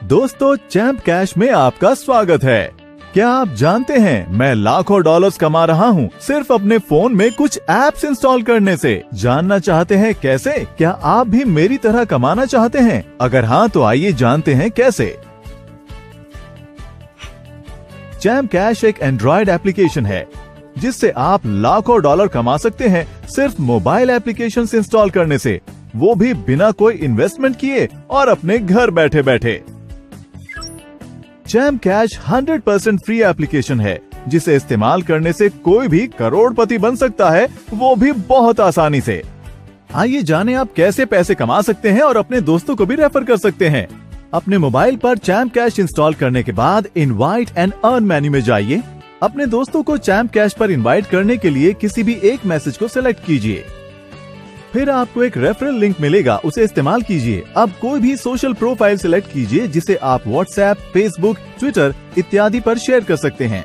दोस्तों, champ cash में आपका स्वागत है। क्या आप जानते हैं मैं लाखों डॉलर्स कमा रहा हूँ सिर्फ अपने फोन में कुछ एप्स इंस्टॉल करने से। जानना चाहते हैं कैसे? क्या आप भी मेरी तरह कमाना चाहते हैं? अगर हाँ तो आइए जानते हैं कैसे। चैम्प कैश एक एंड्रॉइड एप्लीकेशन है जिससे आप लाखों डॉलर कमा सकते हैं सिर्फ मोबाइल एप्लीकेशन इंस्टॉल करने से, वो भी बिना कोई इन्वेस्टमेंट किए और अपने घर बैठे बैठे। चैम्प कैश 100% फ्री एप्लीकेशन है जिसे इस्तेमाल करने से कोई भी करोड़पति बन सकता है, वो भी बहुत आसानी से। आइए जानें आप कैसे पैसे कमा सकते हैं और अपने दोस्तों को भी रेफर कर सकते हैं। अपने मोबाइल पर चैम्प कैश इंस्टॉल करने के बाद इनवाइट एंड अर्न मेन्यू में जाइए। अपने दोस्तों को चैम्प कैश पर इनवाइट करने के लिए किसी भी एक मैसेज को सिलेक्ट कीजिए। फिर आपको एक रेफरल लिंक मिलेगा, उसे इस्तेमाल कीजिए। अब कोई भी सोशल प्रोफाइल सिलेक्ट कीजिए जिसे आप व्हाट्सएप, फेसबुक, ट्विटर इत्यादि पर शेयर कर सकते हैं।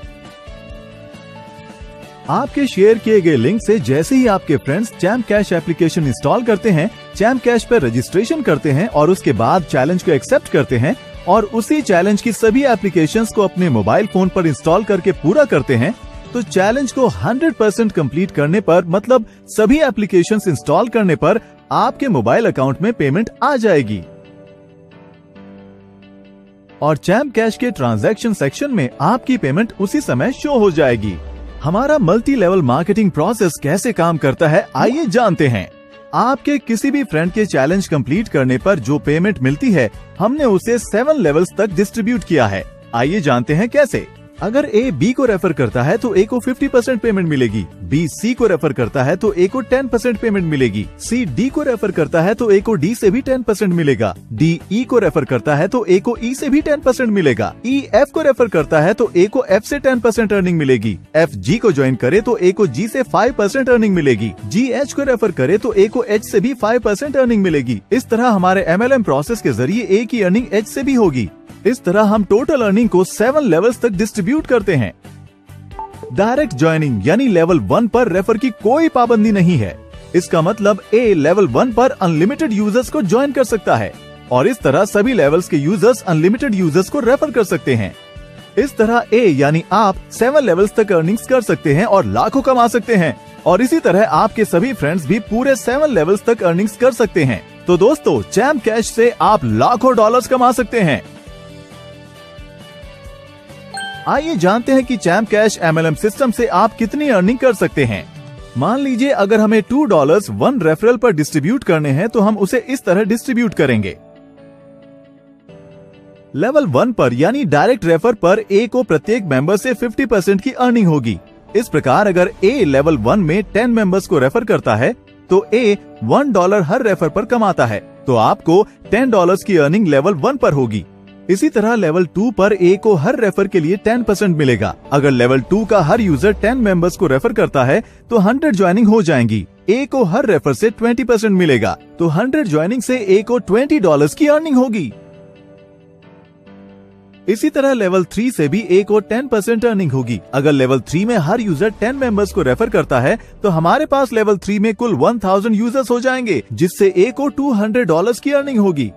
आपके शेयर किए गए लिंक से जैसे ही आपके friends champ cash application install करते हैं, चैम्प कैश पर रजिस्ट्रेशन करते हैं और उसके बाद चैलेंज को एक्सेप्ट करते हैं और उसी चैलेंज की सभी एप्लीकेशंस को अपने मोबाइल फोन पर इंस्टॉल करके पूरा करते हैं, तो चैलेंज को 100% कंप्लीट करने पर, मतलब सभी एप्लीकेशंस इंस्टॉल करने पर आपके मोबाइल अकाउंट में पेमेंट आ जाएगी। और चैम्प कैश के ट्रांजैक्शन सेक्शन में आपकी पेमेंट उसी समय शो हो जाएगी। हमारा मल्टी लेवल मार्केटिंग प्रोसेस कैसे काम करता है, आइए जानते हैं। आपके किसी भी फ्रेंड के चैलेंज कंप्लीट करने पर जो पेमेंट मिलती है, हमने उसे 7 लेवल्स तक डिस्ट्रीब्यूट किया है। आइए जानते हैं कैसे। अगर ए बी को रेफर करता है तो ए को 50% पेमेंट मिलेगी, बी सी को रेफर करता है तो ए को 10% पेमेंट मिलेगी, सी डी को रेफर करता है तो ए को डी से भी 10% मिलेगा, डी ई को रेफर करता है तो ए को ई से भी 10% मिलेगा, ई एफ को रेफर करता है तो ए को एफ से 10% अर्निंग मिलेगी, एफ जी को ज्वाइन करे तो ए को जी से 5% अर्निंग मिलेगी, जी एच को रेफर करे तो ए को एच से भी 5% अर्निंग मिलेगी। इस तरह हमारे MLM प्रोसेस के जरिए ए की अर्निंग एच से भी होगी। इस तरह हम टोटल अर्निंग को 7 लेवल्स तक डिस्ट्रीब्यूट करते हैं। डायरेक्ट ज्वाइनिंग यानी लेवल 1 पर रेफर की कोई पाबंदी नहीं है। इसका मतलब ए लेवल 1 पर अनलिमिटेड यूजर्स को ज्वाइन कर सकता है और इस तरह सभी लेवल्स के यूजर्स अनलिमिटेड यूजर्स को रेफर कर सकते हैं। इस तरह ए यानी आप 7 लेवल्स तक अर्निंग्स कर सकते हैं और लाखों कमा सकते हैं। और इसी तरह आपके सभी फ्रेंड्स भी पूरे 7 लेवल्स तक अर्निंग्स कर सकते हैं। तो दोस्तों, चैम्प कैश से आप लाखों डॉलर्स कमा सकते हैं। आइए जानते हैं कि चैम्प कैश MLM सिस्टम से आप कितनी अर्निंग कर सकते हैं। मान लीजिए अगर हमें $2 1 रेफरल पर डिस्ट्रीब्यूट करने हैं तो हम उसे इस तरह डिस्ट्रीब्यूट करेंगे। लेवल 1 पर यानी डायरेक्ट रेफर पर ए को प्रत्येक मेंबर से 50% की अर्निंग होगी। इस प्रकार अगर ए लेवल 1 में 10 मेंबर्स को रेफर करता है तो ए $1 हर रेफर पर कमाता है, तो आपको $10 की अर्निंग लेवल 1 पर होगी। इसी तरह लेवल 2 पर ए को हर रेफर के लिए 10% मिलेगा। अगर लेवल 2 का हर यूजर 10 मेंबर्स को रेफर करता है तो 100 ज्वाइनिंग हो जाएंगी। ए को हर रेफर से 20% मिलेगा, तो 100 ज्वाइनिंग से ए को $20 की अर्निंग होगी। इसी तरह लेवल 3 से भी ए को 10% अर्निंग होगी। अगर लेवल 3 में हर यूजर 10 मेंबर्स को रेफर करता है तो हमारे पास लेवल 3 में कुल 1000 यूजर्स हो जाएंगे, जिससे ए को $200 की अर्निंग होगी।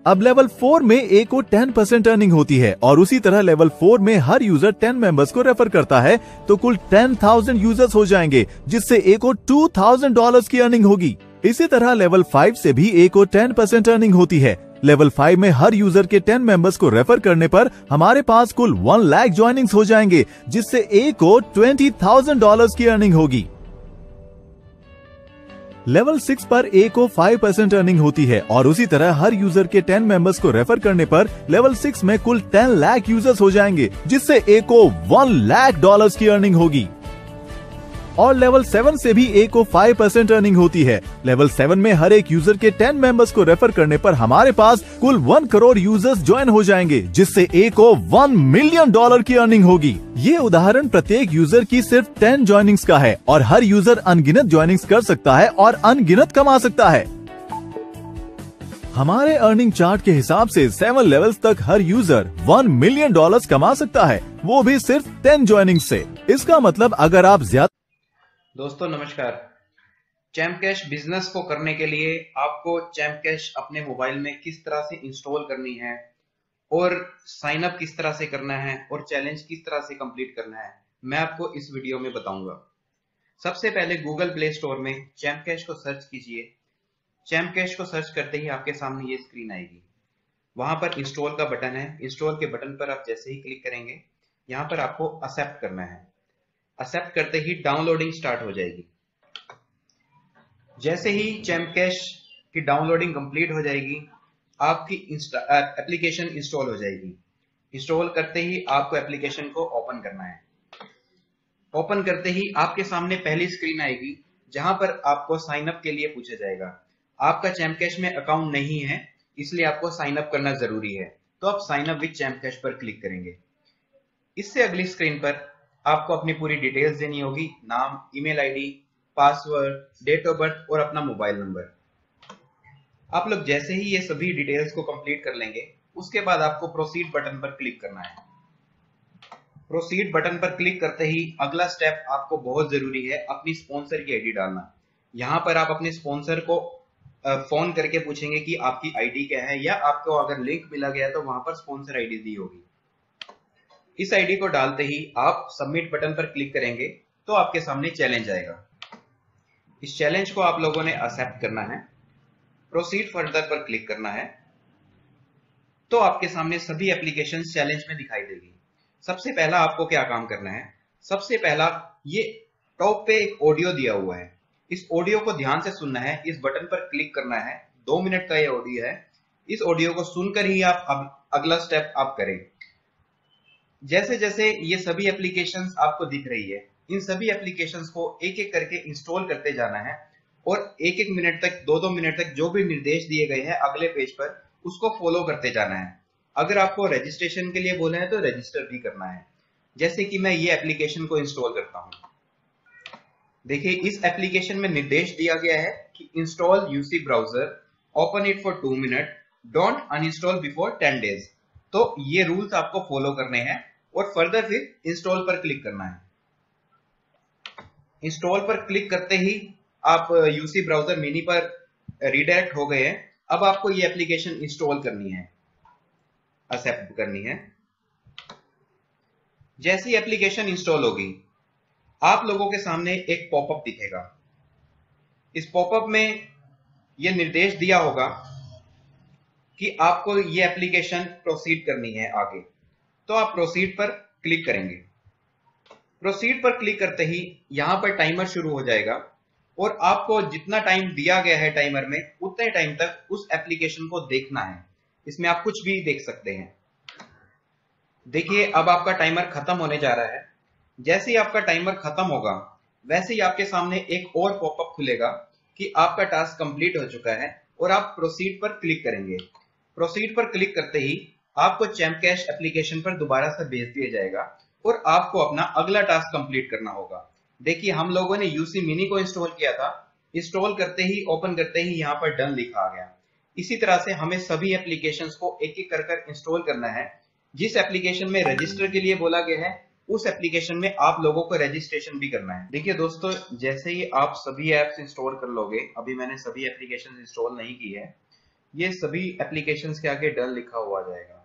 अब लेवल 4 में ए को 10% अर्निंग होती है और उसी तरह लेवल 4 में हर यूजर 10 मेंबर्स को रेफर करता है तो कुल 10,000 यूजर्स हो जाएंगे, जिससे ए को $2,000 की अर्निंग होगी। इसी तरह लेवल 5 से भी ए को 10% अर्निंग होती है। लेवल 5 में हर यूजर के 10 मेंबर्स को रेफर करने पर हमारे पास कुल 1 लाख ज्वाइनिंग्स हो जाएंगे, जिससे ए को $20,000 की अर्निंग होगी। लेवल 6 पर ए को 5% अर्निंग होती है और उसी तरह हर यूजर के 10 मेंबर्स को रेफर करने पर लेवल 6 में कुल 10 लाख यूजर्स हो जाएंगे, जिससे ए को $1 लाख की अर्निंग होगी। और लेवल 7 से भी ए को 5% अर्निंग होती है। लेवल 7 में हर एक यूजर के 10 मेंबर्स को रेफर करने पर हमारे पास कुल 1 करोड़ यूजर्स ज्वाइन हो जाएंगे, जिससे ए को $1 मिलियन की अर्निंग होगी। ये उदाहरण प्रत्येक यूजर की सिर्फ 10 ज्वाइनिंग्स का है और हर यूजर अनगिनत ज्वाइनिंग्स कर सकता है और अनगिनत कमा सकता है। हमारे अर्निंग चार्ट के हिसाब से 7 लेवल्स तक हर यूजर $1 मिलियन कमा सकता है, वो भी सिर्फ 10 ज्वाइनिंग से। इसका मतलब अगर आप ज्यादा। दोस्तों नमस्कार। चैम्प कैश बिजनेस को करने के लिए आपको चैम्प कैश अपने मोबाइल में किस तरह से इंस्टॉल करनी है, और साइन अप किस तरह से करना है और चैलेंज किस तरह से कंप्लीट करना है, मैं आपको इस वीडियो में बताऊंगा। सबसे पहले गूगल प्ले स्टोर में चैम्प कैश को सर्च कीजिए। चैम्प कैश को सर्च करते ही आपके सामने ये स्क्रीन आएगी। वहां पर इंस्टॉल का बटन है। इंस्टॉल के बटन पर आप जैसे ही क्लिक करेंगे, यहाँ पर आपको एक्सेप्ट करना है। एक्सेप्ट करते ही डाउनलोडिंग स्टार्ट हो जाएगी। जैसे ही चैम्प कैश की डाउनलोडिंग कंप्लीट हो जाएगी, आपकी एप्लीकेशन इंस्टॉल हो जाएगी। इंस्टॉल करते ही आपको एप्लीकेशन को ओपन करना है। ओपन करते ही आपके सामने पहली स्क्रीन आएगी, जहां पर आपको साइन अप के लिए पूछा जाएगा। आपका चैम्प कैश में अकाउंट नहीं है, इसलिए आपको साइन अप करना जरूरी है, तो आप sign up with champ cash पर क्लिक करेंगे। इससे अगली स्क्रीन पर आपको अपनी पूरी डिटेल्स देनी होगी, नाम, email ID, password, date of birth और अपना मोबाइल नंबर। आप लोग जैसे ही ये सभी डिटेल्स को कंप्लीट कर लेंगे, उसके बाद आपको प्रोसीड बटन पर क्लिक करना है। प्रोसीड बटन पर क्लिक करते ही अगला स्टेप आपको बहुत जरूरी है, अपनी स्पॉन्सर की आईडी डालना। यहाँ पर आप अपने स्पॉन्सर को फोन करके पूछेंगे कि आपकी आईडी क्या है, या आपको अगर लिंक मिला गया तो वहां पर स्पॉन्सर आईडी दी होगी। इस आईडी को डालते ही आप सबमिट बटन पर क्लिक करेंगे तो आपके सामने चैलेंज आएगा। इस चैलेंज को आप लोगों ने एक्सेप्ट करना है। प्रोसीड फर्दर पर क्लिक करना है, तो आपके सामने सभी एप्लीकेशंस चैलेंज में दिखाई देगी। सबसे पहला आपको क्या काम करना है, सबसे पहला ये टॉप पे एक ऑडियो दिया हुआ है, इस ऑडियो को ध्यान से सुनना है। इस बटन पर क्लिक करना है। 2 मिनट का ये ऑडियो है। इस ऑडियो को सुनकर ही आप अगला स्टेप आप करें। जैसे जैसे ये सभी एप्लीकेशंस आपको दिख रही है, इन सभी एप्लीकेशंस को एक एक करके इंस्टॉल करते जाना है और एक एक मिनट तक, 2-2 मिनट तक जो भी निर्देश दिए गए हैं अगले पेज पर, उसको फॉलो करते जाना है। अगर आपको रजिस्ट्रेशन के लिए बोला है तो रजिस्टर भी करना है। जैसे कि मैं ये एप्लीकेशन को इंस्टॉल करता हूं। देखिए, इस एप्लीकेशन में निर्देश दिया गया है कि install UC browser, open it for 2 minute, don't uninstall before 10 days. तो ये रूल्स आपको फॉलो करने हैं और फर्दर फिर इंस्टॉल पर क्लिक करना है। इंस्टॉल पर क्लिक करते ही आप यूसी ब्राउजर मिनी पर रीडायरेक्ट हो गए हैं। अब आपको ये एप्लीकेशन इंस्टॉल करनी है, एक्सेप्ट करनी है। जैसी एप्लीकेशन इंस्टॉल होगी, आप लोगों के सामने एक पॉपअप दिखेगा। इस पॉपअप में यह निर्देश दिया होगा कि आपको ये एप्लीकेशन प्रोसीड करनी है आगे, तो आप प्रोसीड पर क्लिक करेंगे। प्रोसीड पर क्लिक करते ही यहां पर टाइमर शुरू हो जाएगा और आपको जितना टाइम दिया गया है टाइमर में, उतने टाइम तक उस एप्लीकेशन को देखना है। इसमें आप कुछ भी देख सकते हैं। देखिए, अब आपका टाइमर खत्म होने जा रहा है। जैसे ही आपका टाइमर खत्म होगा, वैसे ही आपके सामने एक और पॉपअप खुलेगा कि आपका टास्क कंप्लीट हो चुका है और आप प्रोसीड पर क्लिक करेंगे। प्रोसीड पर क्लिक करते ही आपको चैम्प कैश एप्लीकेशन पर दोबारा से भेज दिया जाएगा और आपको अपना अगला टास्क कंप्लीट करना होगा। देखिए, हम लोगों ने यूसी मिनी को इंस्टॉल किया था। इंस्टॉल करते ही, ओपन करते ही यहाँ पर डन लिखा आ गया। इसी तरह से हमें सभी एप्लीकेशंस को एक एक कर इंस्टॉल करना है। जिस एप्लीकेशन में रजिस्टर के लिए बोला गया है, उस एप्लीकेशन में आप लोगों को रजिस्ट्रेशन भी करना है। देखिए दोस्तों, जैसे ही आप सभी एप्स इंस्टॉल कर लोगे, अभी मैंने सभी एप्लीकेशन इंस्टॉल नहीं की है, ये सभी एप्लीकेशंस के आगे डन लिखा हुआ जाएगा।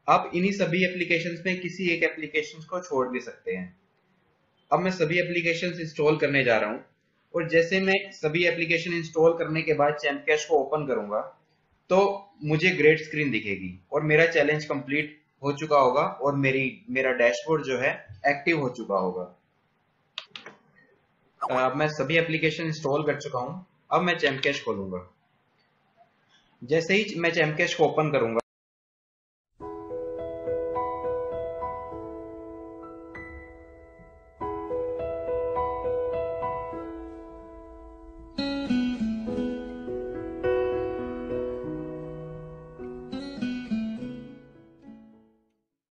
आप इन्हीं सभी एप्लीकेशंस में किसी एक एप्लीकेशन को छोड़ भी सकते हैं। अब मैं सभी एप्लीकेशंस इंस्टॉल करने जा रहा हूं और जैसे मैं सभी एप्लीकेशन इंस्टॉल करने के बाद चैम्प कैश को ओपन करूंगा, तो मुझे ग्रेड स्क्रीन दिखेगी और मेरा चैलेंज कंप्लीट हो चुका होगा और मेरा डैशबोर्ड जो है एक्टिव हो चुका होगा। अब मैं सभी एप्लीकेशन इंस्टॉल कर चुका हूं। अब मैं चैम्प कैश खोलूंगा। जैसे ही मैं चैम्प कैश को ओपन करूंगा,